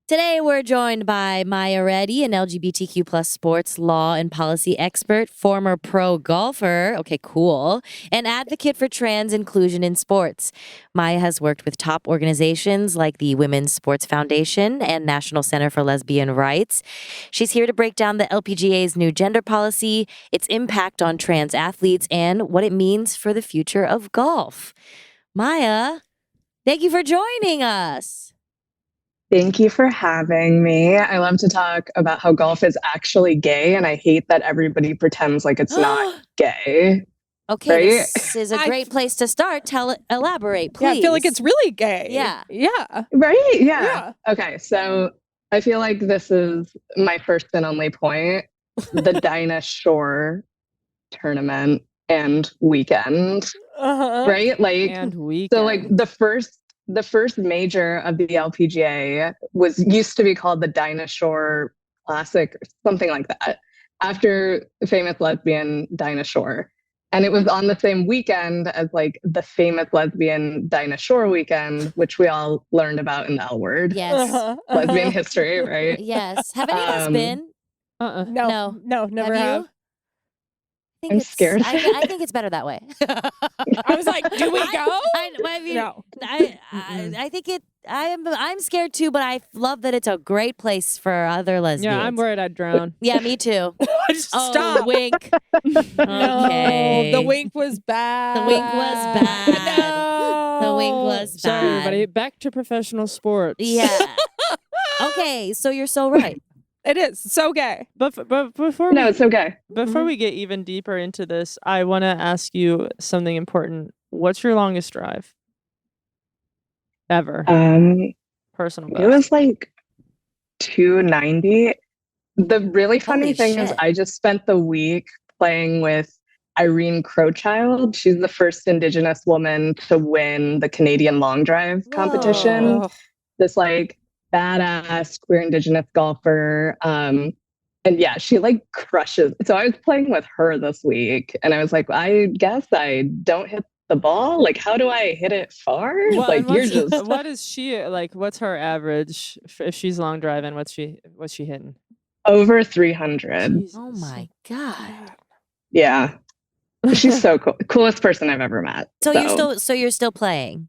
Today, we're joined by Maya Reddy, an LGBTQ plus sports law and policy expert, former pro golfer, okay, cool, and advocate for trans inclusion in sports. Maya has worked with top organizations like the Women's Sports Foundation and National Center for Lesbian Rights. She's here to break down the LPGA's new gender policy, its impact on trans athletes, and what it means for the future of golf. Maya, thank you for joining us. Thank you for having me. I love to talk about how golf is actually gay, and I hate that everybody pretends like it's not gay. Okay, right? This is a great place to start. Elaborate, please. Yeah, I feel like it's really gay. Yeah. Yeah. Right? Yeah. Okay, so I feel like this is my first and only point. The Dinah Shore tournament and weekend. Right? Like, And weekend. so like the first major of the LPGA used to be called the Dinah Shore Classic or something like that, after the famous lesbian Dinah Shore. And it was on the same weekend as like the famous lesbian Dinah Shore weekend, which we all learned about in the L Word. Yes. Lesbian history, right? Yes. Have any of us been? No, never have. You? I'm scared. I think it's better that way. I was like, do we go? I mean, no. I think it. I'm scared too, but I love that it's a great place for other lesbians. Yeah, I'm worried I'd drown. Yeah, me too. Stop. Wink. Okay. No, the wink was bad. The wink was bad. No. The wink was bad. Sorry, everybody. Back to professional sports. Yeah. Okay, so you're so right. It is so gay. But it's okay. Before we get even deeper into this, I want to ask you something important. What's your longest drive ever? Personal best. It was like 290. The really funny Holy thing shit. is I just spent the week playing with Irene Crowchild. She's the first Indigenous woman to win the Canadian long drive competition. Whoa. This like badass queer Indigenous golfer. And yeah, she like crushes. So I was playing with her this week and I was like, I guess I don't hit the ball. Like, how do I hit it far? Well, like you're just what is she like? What's her average if she's long driving? What's she hitting? over 300. Jesus. Oh my god. Yeah. She's so cool. Coolest person I've ever met. So you're still playing.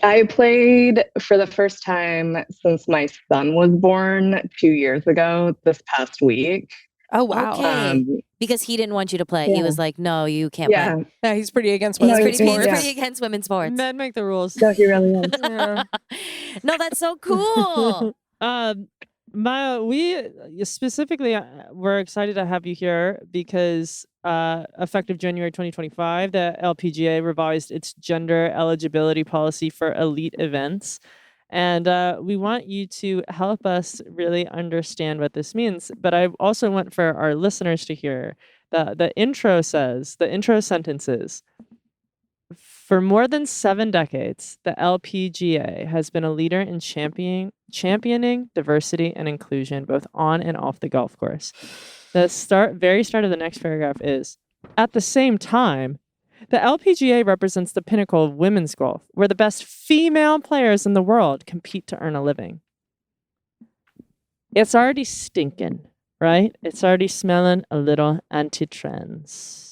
I played for the first time since my son was born 2 years ago this past week. Oh wow. Okay. Because he didn't want you to play. Yeah. He was like, "No, you can't play." Yeah, he's pretty against No, women's he's sports. yeah. Pretty against women's sports. Men make the rules. No, he really is. Yeah. No, that's so cool. Maya, we specifically we're excited to have you here because effective January 2025, the LPGA revised its gender eligibility policy for elite events. And we want you to help us really understand what this means. But I also want for our listeners to hear the intro sentences. For more than 7 decades, the LPGA has been a leader in championing diversity and inclusion, both on and off the golf course. The very start of the next paragraph is, at the same time, the LPGA represents the pinnacle of women's golf, where the best female players in the world compete to earn a living. It's already stinking, right? It's already smelling a little anti-trans.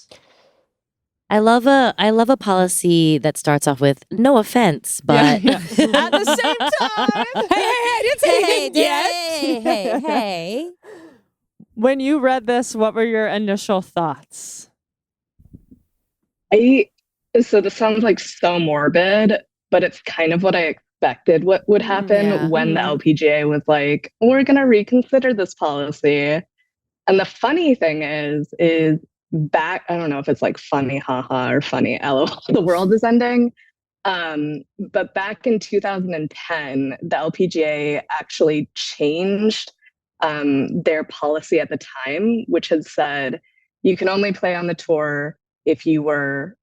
I love a policy that starts off with no offense, but Yeah. At the same time, hey, I didn't say anything yet. Hey. When you read this, what were your initial thoughts? So this sounds like so morbid, but it's kind of what I expected what would happen when the LPGA was like, we're going to reconsider this policy. And the funny thing is back, I don't know if it's like funny, haha, or funny, lol, the world is ending. But back in 2010, the LPGA actually changed their policy at the time, which had said you can only play on the tour if you were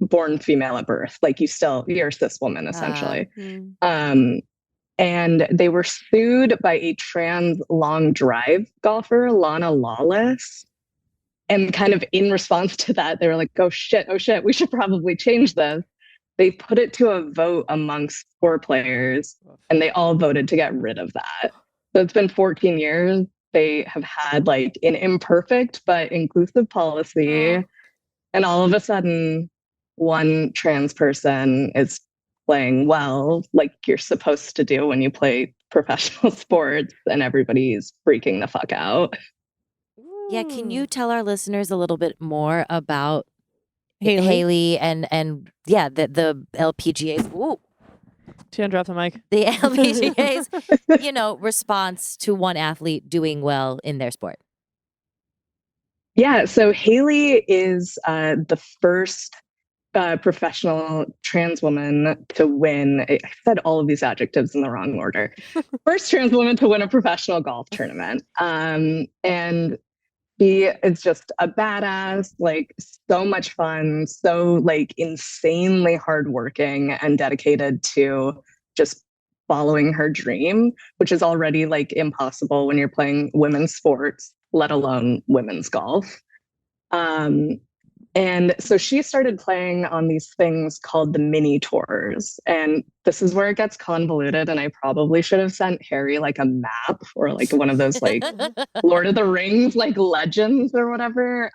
born female at birth, like you're a cis woman essentially. And they were sued by a trans long drive golfer, Lana Lawless. And kind of in response to that, they were like, oh shit, we should probably change this. they put it to a vote amongst tour players, and they all voted to get rid of that. So it's been 14 years. They have had like an imperfect but inclusive policy. And all of a sudden, one trans person is playing well, like you're supposed to do when you play professional sports, and everybody's freaking the fuck out. Yeah, can you tell our listeners a little bit more about Haley? Haley and yeah, the LPGA's Tien, drop the mic. the LPGA's response to one athlete doing well in their sport? Yeah, so Haley is the first professional trans woman to win. I said all of these adjectives in the wrong order. First trans woman to win a professional golf tournament. And she is just a badass, like so much fun, so like insanely hardworking and dedicated to just following her dream, which is already like impossible when you're playing women's sports, let alone women's golf. And so she started playing on these things called the mini tours. And this is where it gets convoluted. And I probably should have sent Harry like a map or like one of those like Lord of the Rings, like legends or whatever.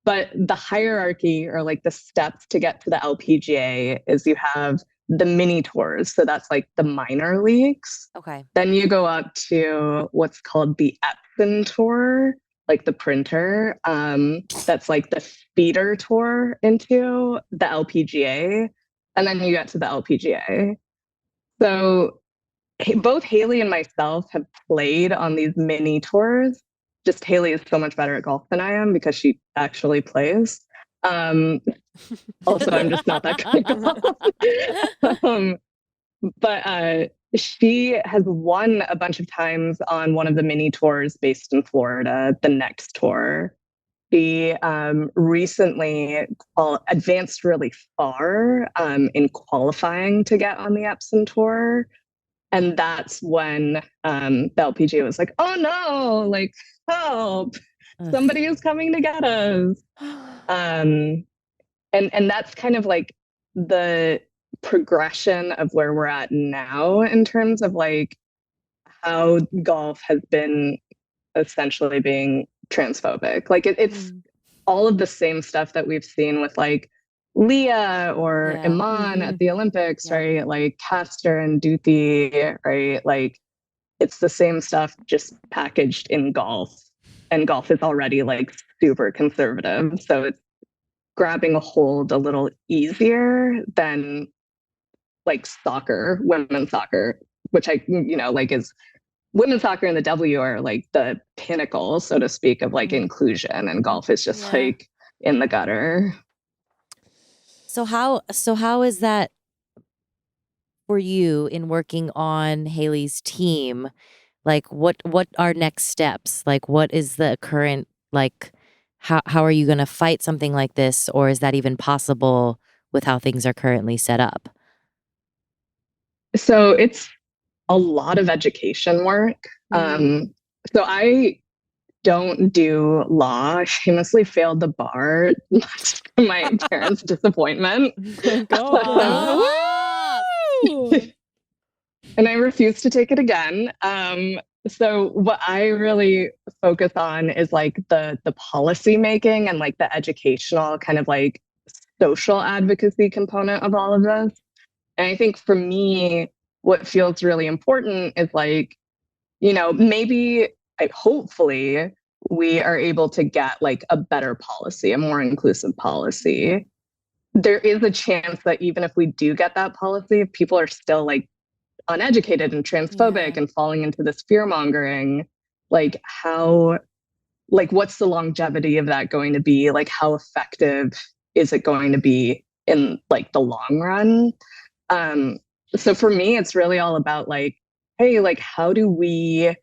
But the hierarchy or like the steps to get to the LPGA is you have the mini tours. So that's like the minor leagues. Okay. Then you go up to what's called the Epson tour, like the printer. That's like the feeder tour into the LPGA. And then you get to the LPGA. So both Haley and myself have played on these mini tours. Just Haley is so much better at golf than I am because she actually plays. Also, I'm just not that good at golf. But she has won a bunch of times on one of the mini tours based in Florida, the next tour. She recently advanced really far in qualifying to get on the Epson tour. And that's when the LPGA was like, oh no, like, help, somebody is coming to get us. And that's kind of like the progression of where we're at now in terms of like how golf has been essentially being transphobic. Like it's all of the same stuff that we've seen with like Leah or Iman at the Olympics, right? Like Castor and Duthie, right? Like it's the same stuff just packaged in golf. And golf is already like super conservative. So it's grabbing a hold a little easier than like soccer, women's soccer, which like is women's soccer and the W are like the pinnacle, so to speak, of like inclusion, and golf is just like in the gutter. So how is that for you in working on Haley's team? Like what are next steps? Like what is the current like how are you going to fight something like this, or is that even possible with how things are currently set up? So it's a lot of education work. So I don't do law. I famously failed the bar, much to my parents' disappointment. Go on. And I refuse to take it again. So what I really focus on is like the policy making and like the educational kind of like social advocacy component of all of this. And I think for me, what feels really important is like, maybe hopefully we are able to get like a better policy, a more inclusive policy. There is a chance that even if we do get that policy, if people are still like uneducated and transphobic and falling into this fear mongering, like what's the longevity of that going to be? Like how effective is it going to be in like the long run? So for me, it's really all about like, hey, like how do we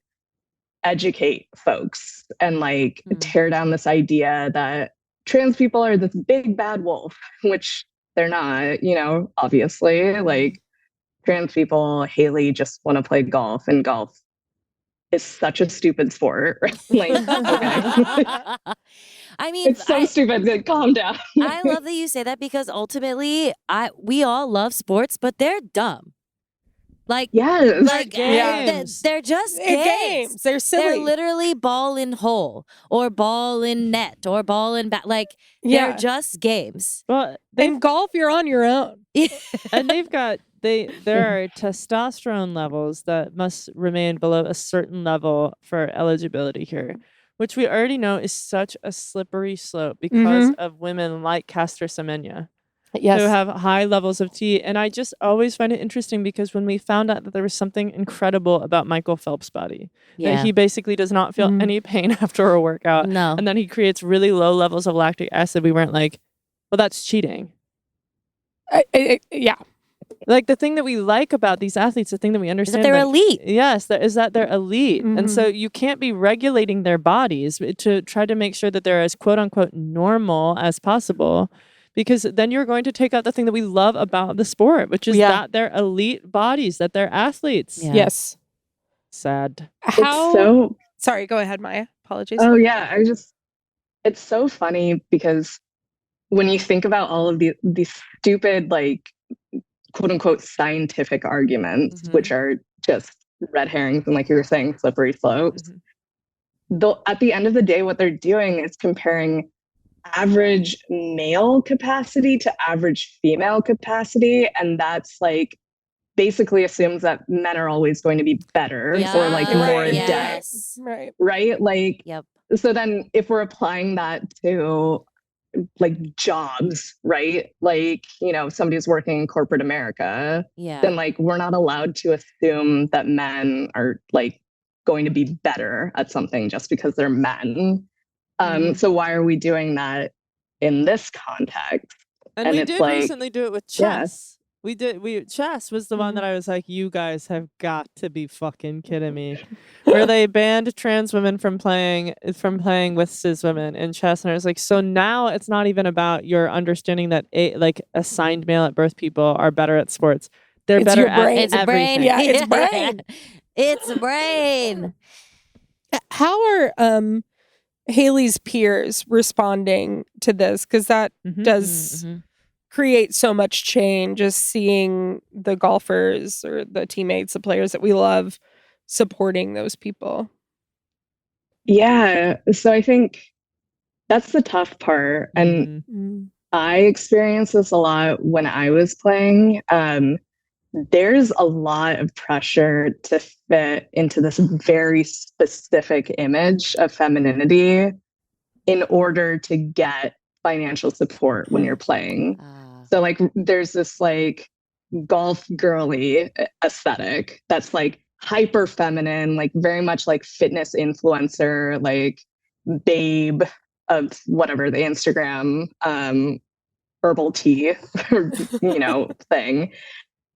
educate folks and like tear down this idea that trans people are this big bad wolf, which they're not, obviously. Like trans people, Haley, just want to play golf, and golf is such a stupid sport. Like, okay. I mean, It's so stupid. Like, calm down. I love that you say that because ultimately, we all love sports, but they're dumb. Like, Yes. like games. they're just They're games. They're silly. They're literally ball in hole or ball in net or ball in bat. Like, they're just games. Well, in golf, you're on your own. And there are testosterone levels that must remain below a certain level for eligibility here, which we already know is such a slippery slope because of women like Caster Semenya. Yes. Who have high levels of T. And I just always find it interesting because when we found out that there was something incredible about Michael Phelps' body, that he basically does not feel any pain after a workout, and then he creates really low levels of lactic acid, we weren't like, well, that's cheating. Yeah. Like the thing that we like about these athletes, the thing that we understand is that they're elite. Yes, that they're elite. And so you can't be regulating their bodies to try to make sure that they're as quote unquote normal as possible. Because then you're going to take out the thing that we love about the sport, which is that they're elite bodies, that they're athletes. Yeah. Yes. Sad. Sorry, go ahead, Maya. Apologies. Oh, yeah. It's so funny because when you think about all of these stupid, like, quote unquote, scientific arguments, which are just red herrings and, like you were saying, slippery slopes, though at the end of the day, what they're doing is comparing average male capacity to average female capacity, and that's like basically assumes that men are always going to be better or like more adept, right? Like, so then if we're applying that to like jobs, right? Like, you know, somebody's working in corporate America, then like we're not allowed to assume that men are like going to be better at something just because they're men. So why are we doing that in this context? And we did recently do it with chess. Chess was the one that I was like, you guys have got to be fucking kidding me. Where they banned trans women from playing with cis women in chess. And I was like, so now it's not even about your understanding that assigned male at birth people are better at sports. They're better at everything. It's brain. Yeah, it's brain. It's brain. How are Haley's peers responding to this? Because that does create so much change, just seeing the golfers or the teammates, the players that we love supporting those people. Yeah. So I think that's the tough part. And I experienced this a lot when I was playing. There's a lot of pressure to fit into this very specific image of femininity in order to get financial support when you're playing. So like there's this like golf girly aesthetic that's like hyper feminine, like very much like fitness influencer, like babe of whatever the Instagram herbal tea thing.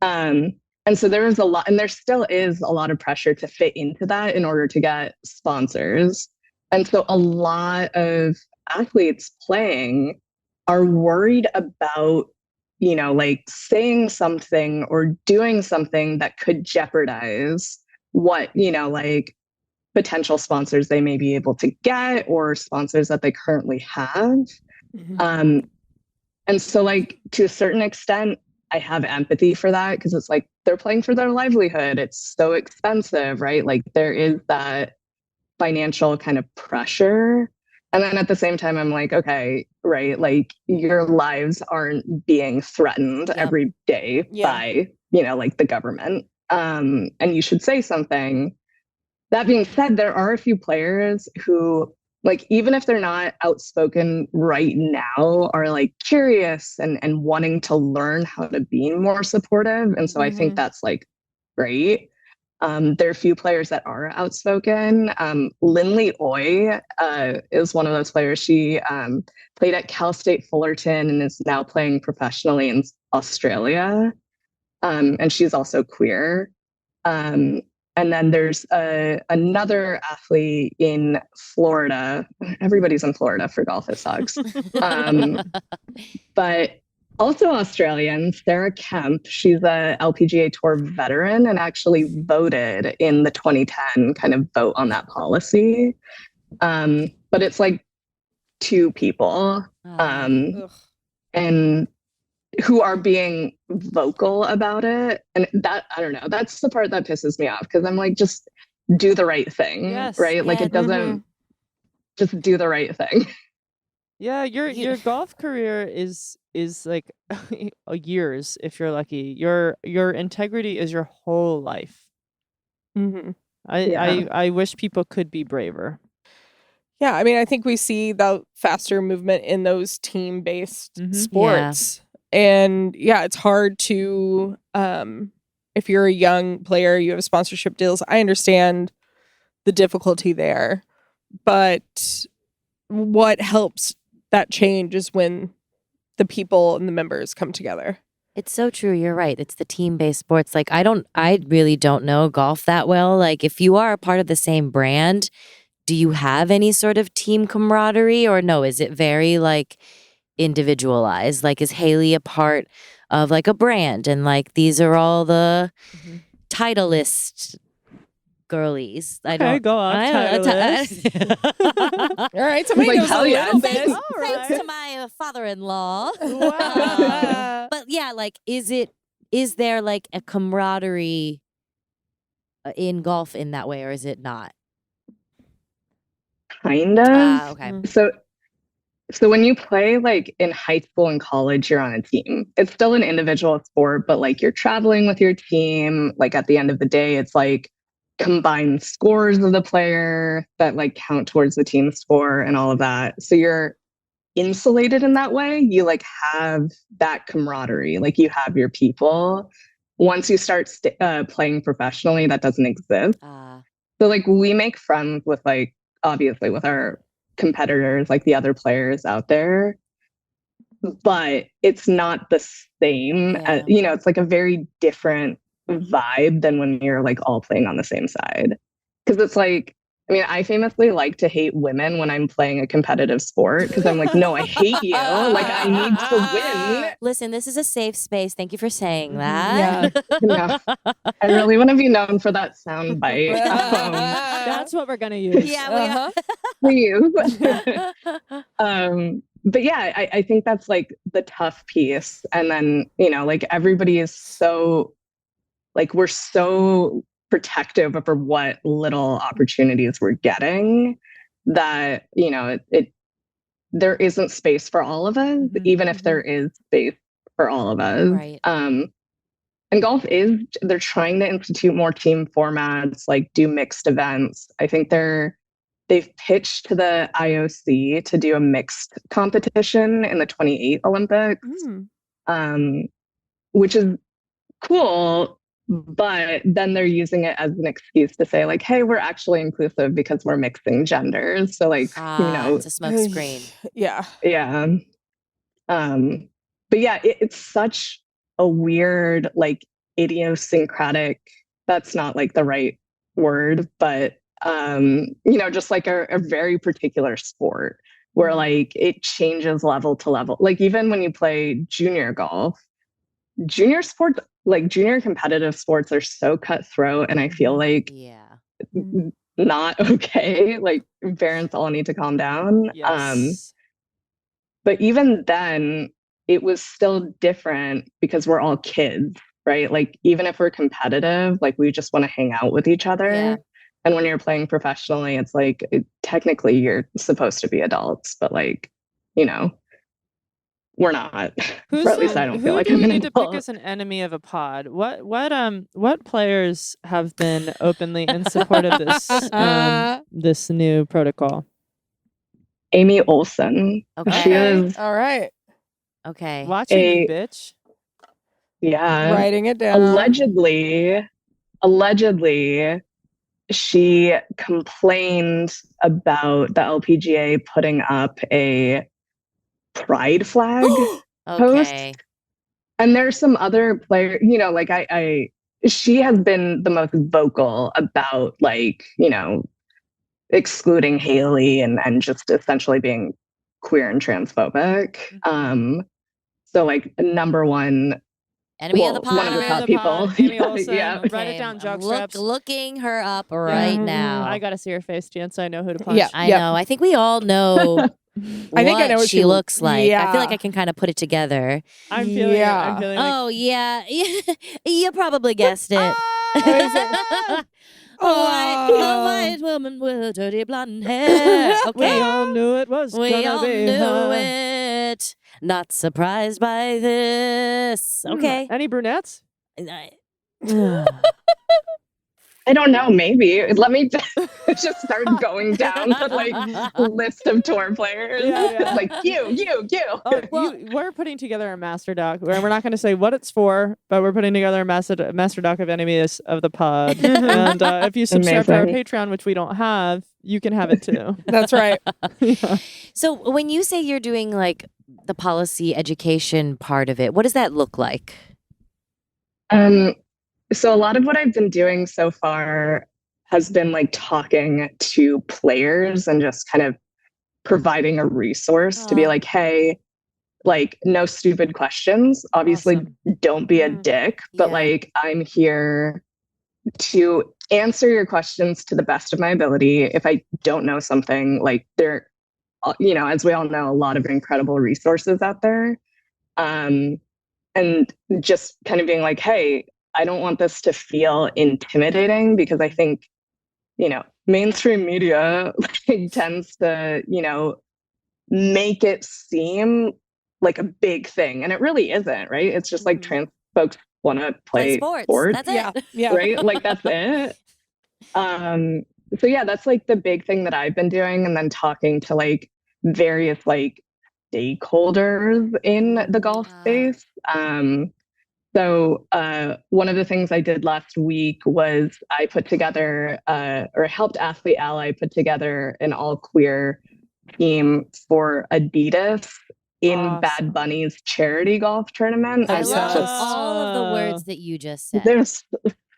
And so there was a lot, and there still is a lot of pressure to fit into that in order to get sponsors. And so a lot of athletes playing are worried about, like saying something or doing something that could jeopardize what, like potential sponsors they may be able to get or sponsors that they currently have. And so like to a certain extent, I have empathy for that because it's like they're playing for their livelihood. It's so expensive, right? Like there is that financial kind of pressure. And then at the same time, I'm like, okay, right, like your lives aren't being threatened every day by, like the government. And you should say something. That being said, there are a few players who, like, even if they're not outspoken right now, are like curious and wanting to learn how to be more supportive. And so I think that's like great. There are a few players that are outspoken. Lindley Oy is one of those players. She played at Cal State Fullerton and is now playing professionally in Australia. And she's also queer. And then there's another athlete in Florida. Everybody's in Florida for golf. It sucks. But Also Australian, Sarah Kemp. She's a LPGA Tour veteran and actually voted in the 2010 kind of vote on that policy. But it's like two people, Ugh. and who are being vocal about it. And that, I don't know, that's the part that pisses me off because I'm like, just do the right thing, Yes. right? Like Yeah. it doesn't just do the right thing. Yeah, your golf career is like years if you're lucky. Your integrity is your whole life. Mm-hmm. I wish people could be braver. Yeah, I mean, I think we see the faster movement in those team-based sports. And yeah, it's hard to if you're a young player, you have sponsorship deals. I understand the difficulty there. But what helps that change is when the people and the members come together. It's so true. You're right. It's the team-based sports. Like I really don't know golf that well. Like if you are a part of the same brand, do you have any sort of team camaraderie or no? Is it very like individualized? Like is Haley a part of like a brand and like these are all the Titleist girlies? I Okay, don't go on. Titleist. All right, somebody Like, knows a hell yeah. little bit. Thanks, All thanks right. to my father-in-law. Wow. But yeah, like is there like a camaraderie in golf in that way or is it not? Kind of. Okay. So when you play like in high school and college, you're on a team. It's still an individual sport, but like you're traveling with your team. Like at the end of the day, it's like combined scores of the player that like count towards the team score and all of that. So you're insulated in that way. You like have that camaraderie, like you have your people. Once you start playing professionally, that doesn't exist. So like we make friends with like obviously with our competitors, like the other players out there, but it's not the same. Yeah. It's like a very different vibe than when you're like all playing on the same side. Because it's like, I mean, I famously like to hate women when I'm playing a competitive sport because I'm like, no, I hate you. Like, I need to win. Listen, this is a safe space. Thank you for saying that. Yeah. I really want to be known for that sound bite. That's what we're gonna use. Yeah, Please. But yeah, I think that's like the tough piece. And then, like everybody is so, like, we're so protective over what little opportunities we're getting that, there isn't space for all of us, even if there is space for all of us. Right. And golf they're trying to institute more team formats, like do mixed events. I think they've pitched to the IOC to do a mixed competition in the 28 Olympics, which is cool. But then they're using it as an excuse to say like, hey, we're actually inclusive because we're mixing genders. So like, it's a smoke screen. Yeah. But yeah, it's such a weird, like idiosyncratic, that's not like the right word, but just like a very particular sport where like it changes level to level. Like even when you play junior golf, junior sports, like junior competitive sports are so cutthroat and I feel like not okay. Like parents all need to calm down. Yes. But even then it was still different because we're all kids, right? Like even if we're competitive, like we just want to hang out with each other. Yeah. And when you're playing professionally, it's like technically you're supposed to be adults, but like, we're not. Or at least I don't feel like I'm an need to adult. pick as an enemy of a pod? What players have been openly in support of this this new protocol? Amy Olsen. Okay. She is All right. Okay. Watching you, bitch. Yeah. Writing it down. Allegedly, she complained about the LPGA putting up a pride flag post. And there's some other players, like she has been the most vocal about like, excluding Haley and just essentially being queer and transphobic. So like number one, Enemy of the pod. one of the top people. Amy Olsen. Yeah. Write it down, I'm jockstraps. looking her up right now. I gotta see her face, Tien, so I know who to punch. Yeah. I know. I think we all know I think I know what she looks like. I feel like Yeah. I can kind of put it together. I'm feeling it. I'm feeling like, Oh, yeah. You probably guessed it. White woman with dirty blonde hair. we Okay. all knew it was We gonna all be knew her. it. Not surprised by this. Okay. Any brunettes? I don't know, maybe. Let me just start going down the like list of tour players. Yeah. Like you. We're putting together a master doc. We're not going to say what it's for, but we're putting together a master doc of enemies of the pod. And if you subscribe to our Patreon, which we don't have, you can have it too. That's right. Yeah. So when you say you're doing like the policy education part of it, what does that look like? So a lot of what I've been doing so far has been like talking to players and just kind of providing a resource to be like, hey, like no stupid questions. Obviously, don't be a dick, but like I'm here to answer your questions to the best of my ability. If I don't know something, like there, you know, as we all know, a lot of incredible resources out there. And just kind of being like, hey, I don't want this to feel intimidating, because I think, you know, mainstream media like, tends to, you know, make it seem like a big thing. And it really isn't, right? It's just like trans folks want to play sports. That's it. Yeah. Right? Like that's it. So yeah, that's like the big thing that I've been doing. And then talking to like various like stakeholders in the golf space. So one of the things I did last week was I put together or helped Athlete Ally put together an all queer team for Adidas in Bad Bunny's charity golf tournament. I love all of the words that you just said. There's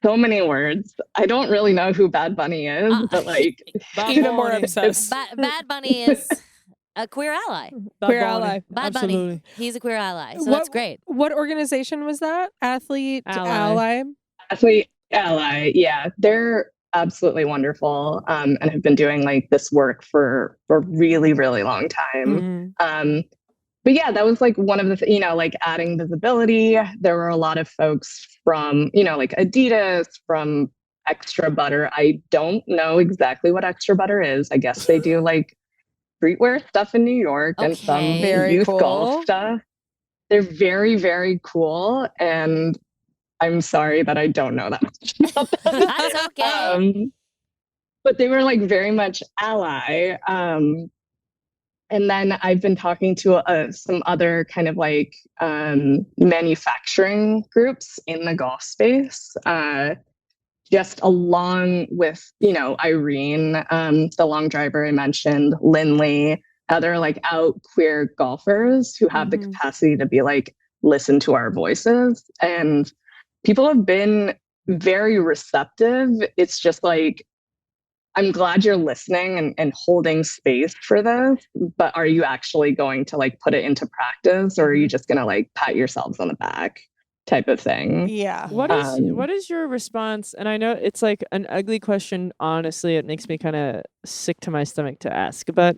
so many words. I don't really know who Bad Bunny is, but like even more obsessed. Bad Bunny is a queer ally. Queer ally. Bad Bunny. He's a queer ally. So that's great. What organization was that? Athlete Ally? Athlete Ally. Yeah, they're absolutely wonderful and have been doing like this work for a really, really long time. But yeah, that was like one of the, you know, like adding visibility. There were a lot of folks from, you know, like Adidas, from Extra Butter. I don't know exactly what Extra Butter is. I guess they do like streetwear stuff in New York and some youth golf stuff. They're very, very cool. And I'm sorry that I don't know that much about them. That's okay. But they were like very much ally. And then I've been talking to some other kind of like manufacturing groups in the golf space, just along with, you know, Irene, the long driver I mentioned, Lindley, other like out queer golfers who have the capacity to be like, listen to our voices. And people have been very receptive. It's just like, I'm glad you're listening and holding space for this, but are you actually going to like put it into practice, or are you just going to like pat yourselves on the back type of thing? Yeah. What is your response? And I know it's like an ugly question. Honestly, it makes me kind of sick to my stomach to ask, but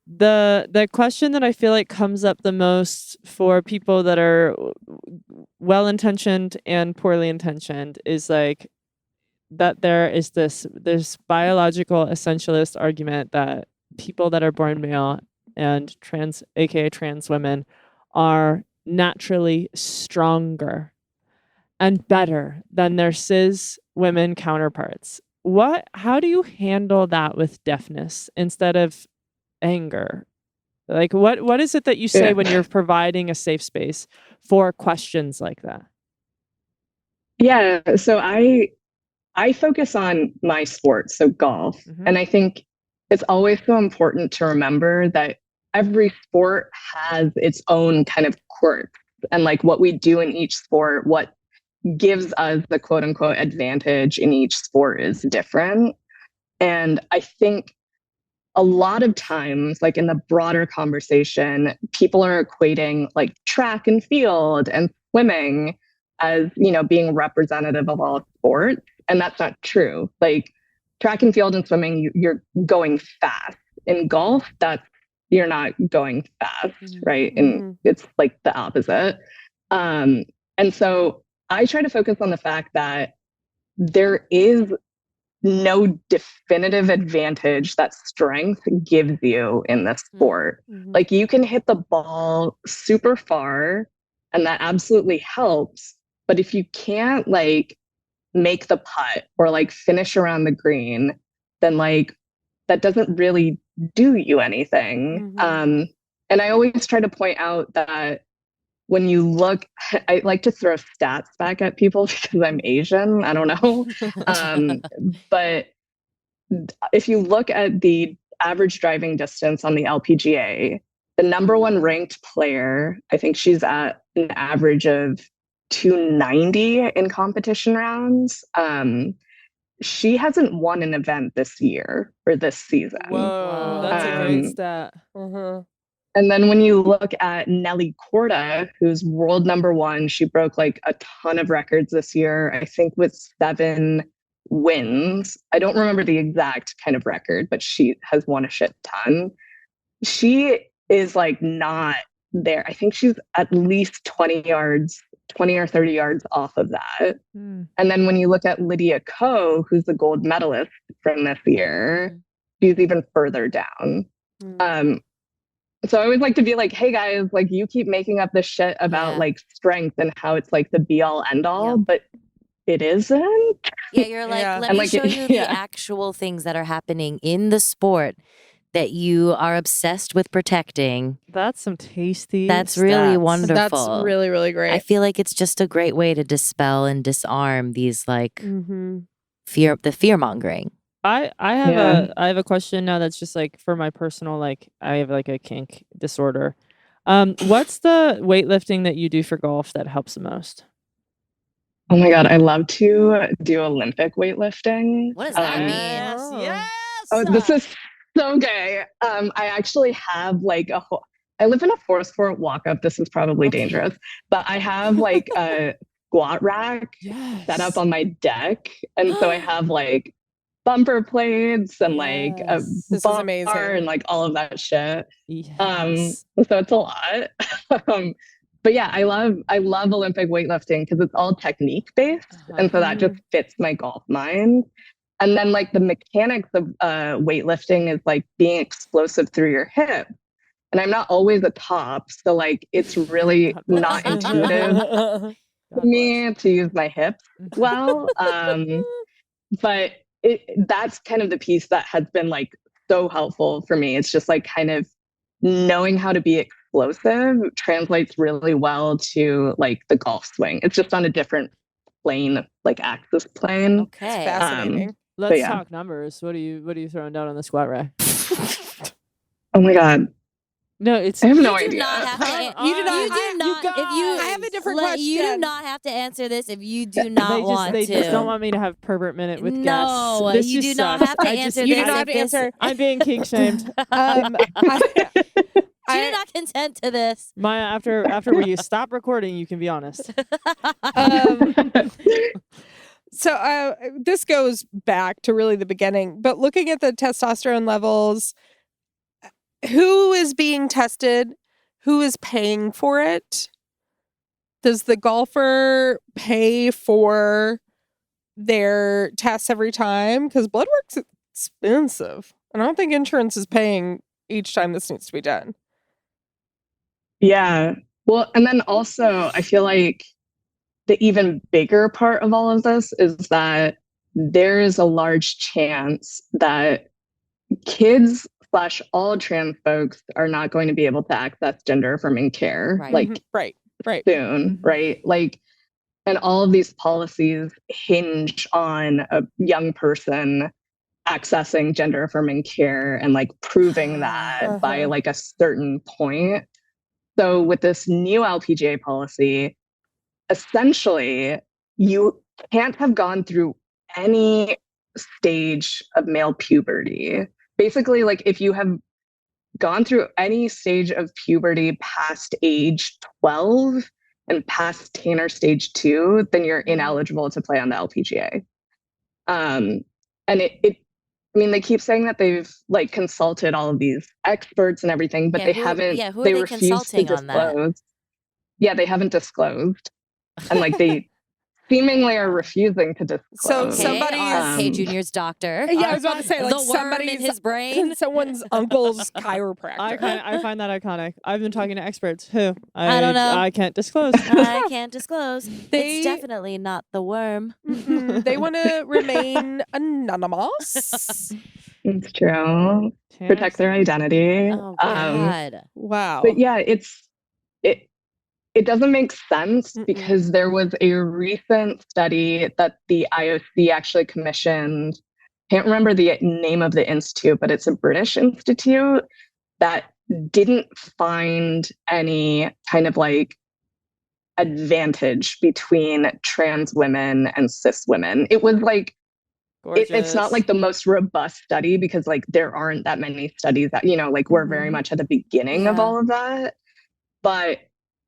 the question that I feel like comes up the most for people that are well-intentioned and poorly intentioned is like, that there is this biological essentialist argument that people that are born male and trans, aka trans women, are naturally stronger and better than their cis women counterparts. How do you handle that with deafness instead of anger? Like what is it that you say when you're providing a safe space for questions like that? Yeah, so I focus on my sport, so golf. And I think it's always so important to remember that every sport has its own kind of quirk, and like what we do in each sport, what gives us the quote unquote advantage in each sport is different. And I think a lot of times, like in the broader conversation, people are equating like track and field and swimming as, being representative of all sports. And that's not true. Like track and field and swimming, you're going fast. In golf, you're not going fast, right? And it's like the opposite. And so I try to focus on the fact that there is no definitive advantage that strength gives you in this sport. Like you can hit the ball super far and that absolutely helps. But if you can't like make the putt or like finish around the green, then like that doesn't really do you anything. And I always try to point out that when you look, I like to throw stats back at people because I'm Asian. I don't know. But if you look at the average driving distance on the LPGA, the number one ranked player, I think she's at an average of 290 in competition rounds. She hasn't won an event this year or this season. Whoa, that's a great stat. And then when you look at Nelly Korda, who's world number one, she broke like a ton of records this year, I think with 7 wins. I don't remember the exact kind of record, but she has won a shit ton. She is like not there. I think she's at least 20 or 30 yards off of that. And then when you look at Lydia Ko, who's the gold medalist from this year, she's even further down. So I always like to be like, hey guys, like you keep making up this shit about like strength and how it's like the be all end all, but it isn't. Yeah, you're like, let me show you the actual things that are happening in the sport that you are obsessed with protecting. That's some tasty. That's really wonderful. That's really, really great. I feel like it's just a great way to dispel and disarm these like the fear mongering. I have a question now that's just like for my personal, like I have like a kink disorder. What's the weightlifting that you do for golf that helps the most? Oh my God, I love to do Olympic weightlifting. What does that mean? Yes. Oh, this is so gay. I actually have like I live in a forest fort walk up. This is probably dangerous, but I have like a squat rack set up on my deck. And so I have like bumper plates and like a bar and like all of that shit. So it's a lot. But yeah, I love Olympic weightlifting because it's all technique based. And so that just fits my golf mind. And then like the mechanics of weightlifting is like being explosive through your hip. And I'm not always a top. So like it's really not intuitive to me to use my hips well. But that's kind of the piece that has been like so helpful for me. It's just like kind of knowing how to be explosive translates really well to like the golf swing. It's just on a different plane, like axis plane. Okay. It's fascinating. Let's talk numbers. What are you throwing down on the squat rack? Oh my God. No, I have no idea. You do not. I have a different question. You do not have to answer this if you do not want to. They just don't want me to have pervert minute with guests. No, This you do not have to answer this. You do not have to answer. I'm being kink shamed. She did not consent to this. Maya, after you stop recording, you can be honest. So this goes back to really the beginning, but looking at the testosterone levels, who is being tested? Who is paying for it? Does the golfer pay for their tests every time? Because blood work's expensive. And I don't think insurance is paying each time this needs to be done. Yeah. Well, and then also I feel like the even bigger part of all of this is that there is a large chance that kids / all trans folks are not going to be able to access gender affirming care soon, right? Like, and all of these policies hinge on a young person accessing gender affirming care and like proving that by like a certain point. So with this new LPGA policy, essentially you can't have gone through any stage of male puberty. basically like if you have gone through any stage of puberty past age 12 and past Tanner stage 2, then you're ineligible to play on the LPGA. And I mean, they keep saying that they've like consulted all of these experts and everything, but they haven't. Yeah, who are they they refuse to consulting on that? disclose. Yeah, they haven't disclosed, and like they seemingly are refusing to disclose. So Okay, somebody's RFK Jr.'s doctor. Yeah, I was about to say like the worm in his brain. Someone's uncle's chiropractor. I find that iconic. I've been talking to experts who I don't know. I can't disclose. I can't disclose. It's definitely not the worm. They want to remain anonymous. It's true. Protect their identity. Oh God! Wow. But yeah, it doesn't make sense because there was a recent study that the IOC actually commissioned. Can't remember the name of the institute, but it's a British institute that didn't find any kind of like advantage between trans women and cis women. It was like it's not like the most robust study because like there aren't that many studies that, you know, like we're very much at the beginning of all of that. But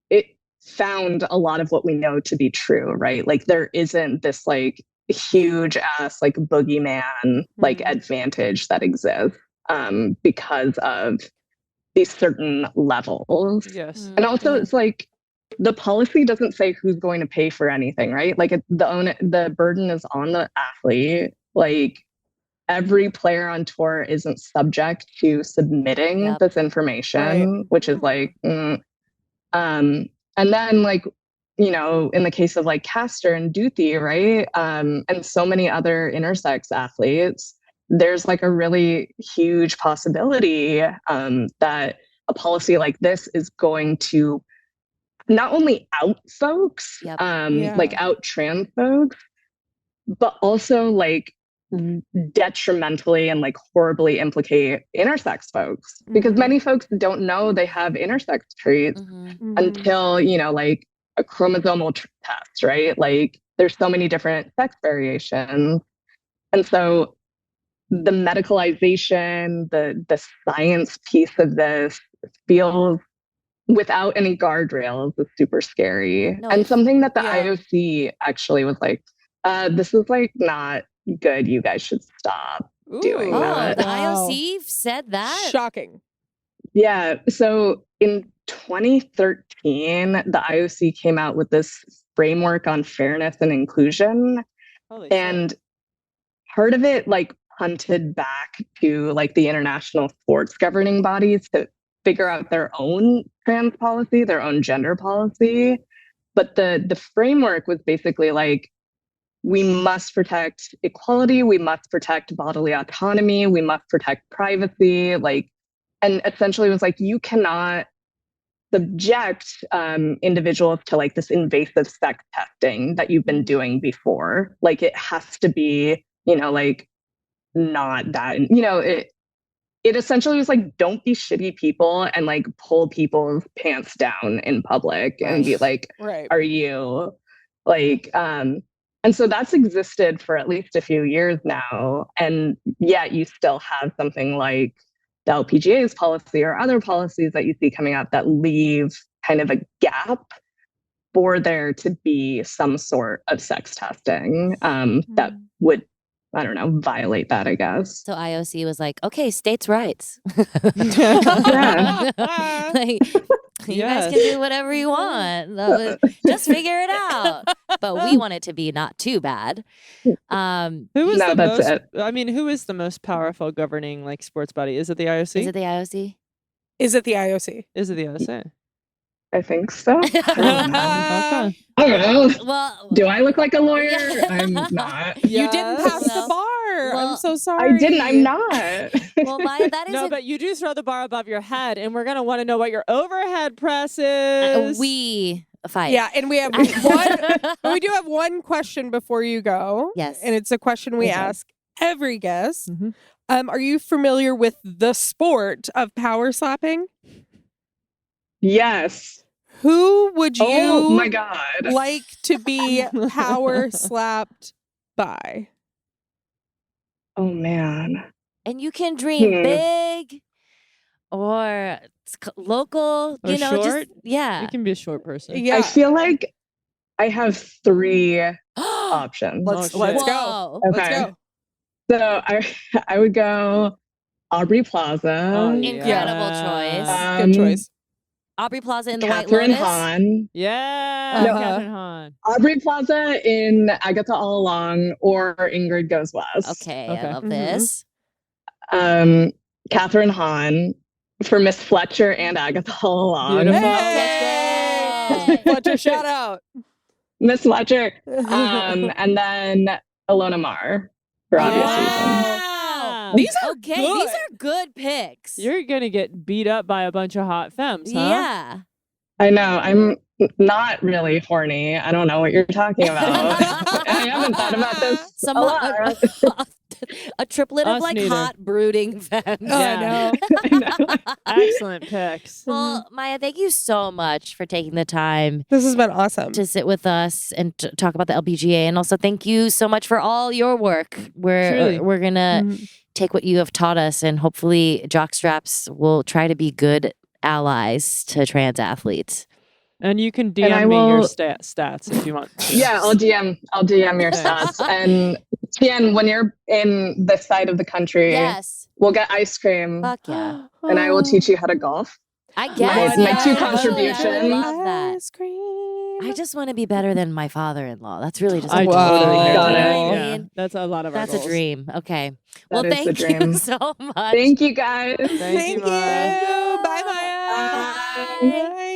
it found a lot of what we know to be true, right? Like there isn't this like huge ass like boogeyman like advantage that exists because of these certain levels. Yes. And also it's like the policy doesn't say who's going to pay for anything, right? Like the burden is on the athlete. Like every player on tour isn't subject to submitting this information, which is like and then like, you know, in the case of like Castor and Duthie, right? And so many other intersex athletes, there's like a really huge possibility that a policy like this is going to not only out folks, like out trans folks, but also like detrimentally and like horribly implicate intersex folks because many folks don't know they have intersex traits until, you know, like a chromosomal test, right? Like there's so many different sex variations. And so the medicalization, the science piece of this feels without any guardrails is super scary. And something that the IOC actually was like, this is like not good. You guys should stop doing that. The IOC said that? Shocking. Yeah. So in 2013, the IOC came out with this framework on fairness and inclusion. And part of it like punted back to like the international sports governing bodies to figure out their own trans policy, their own gender policy. But the framework was basically like, we must protect equality, we must protect bodily autonomy, we must protect privacy, like, and essentially it was like, you cannot subject individuals to like this invasive sex testing that you've been doing before. Like it has to be, you know, like not that, you know, it essentially was like, don't be shitty people and like pull people's pants down in public and be like, are you like, and so that's existed for at least a few years now. And yet you still have something like the LPGA's policy or other policies that you see coming up that leave kind of a gap for there to be some sort of sex testing that would, I don't know, violate that, I guess. So IOC was like, okay, states' rights. Like, you guys can do whatever you want. Just figure it out. But we want it to be not too bad. Who is the most? I mean, who is the most powerful governing like sports body? Is it the IOC? Is it the IOC? Is it the IOC? Is it the IOC? I think so. I don't know. Well, do I look like a lawyer? I'm not. You didn't pass the bar. I'm so sorry. I didn't. I'm not. Well, Maya, that is no, but you do throw the bar above your head, and we're gonna want to know what your overhead press is. We fight. Yeah, and we have one. We do have one question before you go. Yes, and it's a question we ask every guest. Are you familiar with the sport of power slapping? Yes. Who would you oh my God. like to be power slapped by? Oh man. And you can dream big or local, Or you know, short? just, yeah. You can be a short person. Yeah. I feel like I have 3 options. Oh, Let's shit. go. Whoa. Let's Okay. go. So I would go Aubrey Plaza. Oh, Incredible yeah. choice. Good choice. Aubrey Plaza in the White Catherine Lotus. Hahn. Yeah. No. Catherine Hahn. Aubrey Plaza in Agatha All Along or Ingrid Goes West. Okay, Okay. I love Mhm. this. Catherine Hahn for Miss Fletcher and Agatha All Along. Beautiful. Hey! Let's go. Fletcher, shout out. Miss Fletcher. And then Ilona Maher for obvious reasons. Wow. These are okay. good. These are good picks. You're gonna get beat up by a bunch of hot femmes, huh? Yeah. I know. I'm not really horny. I don't know what you're talking about. I haven't thought about this Some a lot. a triplet of Us like neither. hot brooding femmes. Yeah. I know. Excellent picks. Well, Maya, thank you so much for taking the time This has been awesome. to sit with us and talk about the LPGA, and also thank you so much for all your work. Truly. We're gonna Mhm. take what you have taught us, and hopefully, jockstraps will try to be good allies to trans athletes. And you can I DM me your will- stats if you want to. Yeah, I'll DM your stats. And Tien, when you're in this side of the country, Yes, we'll get ice cream fuck yeah. and I will teach you how to golf. I guess my yeah, two I would contributions. love that. Ice cream. I just want to be better than my father-in-law. That's really just I a Wow. totally hear Got that. it. Yeah, mean? that's a lot of our That's a goals. dream. Okay. Well, That is the thank you dream. so much. Thank you guys. Thank you, Maya. Bye, Maya. Bye. Bye.